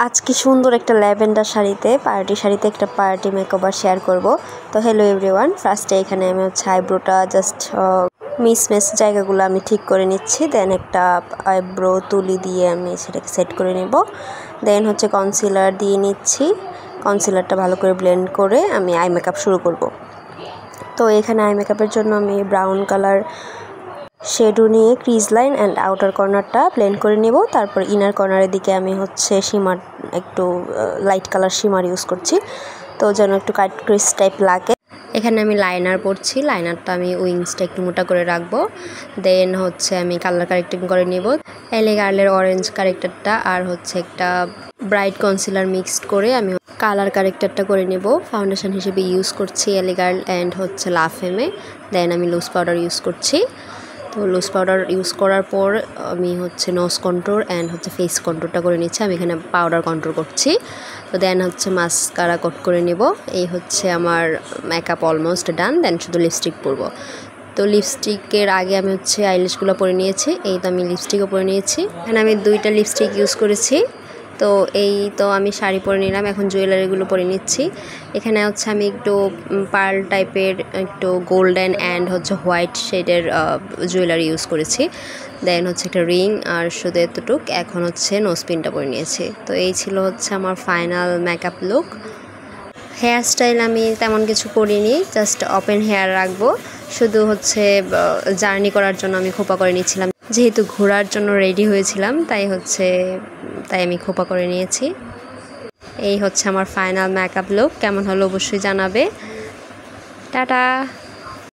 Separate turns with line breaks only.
আজকে সুন্দর একটা ল্যাভেন্ডার শাড়িতে একটা পার্টি মেকওভার শেয়ার করব। তো হ্যালো এভরিওয়ান, ফার্স্টে এখানে আমি আইব্রোটা জাস্ট মিস জায়গাগুলো আমি ঠিক করে নিচ্ছি। দেন একটা আইব্রো তুলি দিয়ে আমি সেটাকে সেট করে নেব। দেন কনসিলার দিয়ে নিচ্ছি। কনসিলারটা ভালো করে ব্লেন্ড করে আমি আই মেকআপ শুরু করব। তো এখানে আই মেকআপের জন্য আমি ব্রাউন কালার শেডো নিয়ে ক্রিজ লাইন অ্যান্ড আউটার কর্নারটা ব্লেন্ড করে নেব। তারপর ইনার কর্নারের দিকে আমি শিমার একটু লাইট কালার শিমার ইউজ করছি, তো যেন একটু কাট ক্রিস টাইপ লাগে। এখানে আমি লাইনার পরছি। লাইনারটা আমি উইংসটা একটু মোটা করে রাখবো। দেন আমি কালার কারেক্টিং করে নেব। এলে গার্লের অরেঞ্জ কারেক্টারটা আর একটা ব্রাইট কনসিলার মিক্সড করে আমি কালার কারেক্টারটা করে নেব। ফাউন্ডেশন হিসেবে ইউজ করছি এলে গার্ল অ্যান্ড লাফেমে। দেন আমি লুজ পাউডার ইউজ করছি। তো লুজ পাউডার ইউজ করার পর আমি নোজ কন্ট্রোর অ্যান্ড ফেস কন্ট্রোরটা করে নিচ্ছি। আমি এখানে পাউডার কন্ট্রোল করছি। তো দেন মাস্কারা কোট করে নেব। এই আমার মেকআপ অলমোস্ট ডান। দেন শুধু লিপস্টিক পরব। তো লিপস্টিকের আগে আমি আইল্যাশগুলো পরে নিয়েছি। এই তো আমি লিপস্টিকও পরে নিয়েছি। এখানে আমি 2টা লিপস্টিক ইউজ করেছি। তো আমি শাড়ি পরে নিলাম। এখন জুয়েলারিগুলো পরে নিচ্ছি। এখানে আমি একটু পার্ল টাইপের একটু গোল্ডেন অ্যান্ড হোয়াইট শেডের জুয়েলারি ইউজ করেছি। দেন একটা রিং আর শুধু এতটুক। এখন নোজ পিনটা পরে নিয়েছি। তো এই ছিল আমার final makeup look. Hair style আমি তেমন কিছু করিনি, জাস্ট ওপেন হেয়ার রাখবো। শুধু জার্নি করার জন্য আমি খোপা করে নিয়েছিলাম, যেহেতু ঘোরার জন্য রেডি হয়েছিলাম তাই আমি খোপা করে নিয়েছি। এই আমার ফাইনাল মেকআপ লুক। কেমন হলো অবশ্যই জানাবে। টাটা।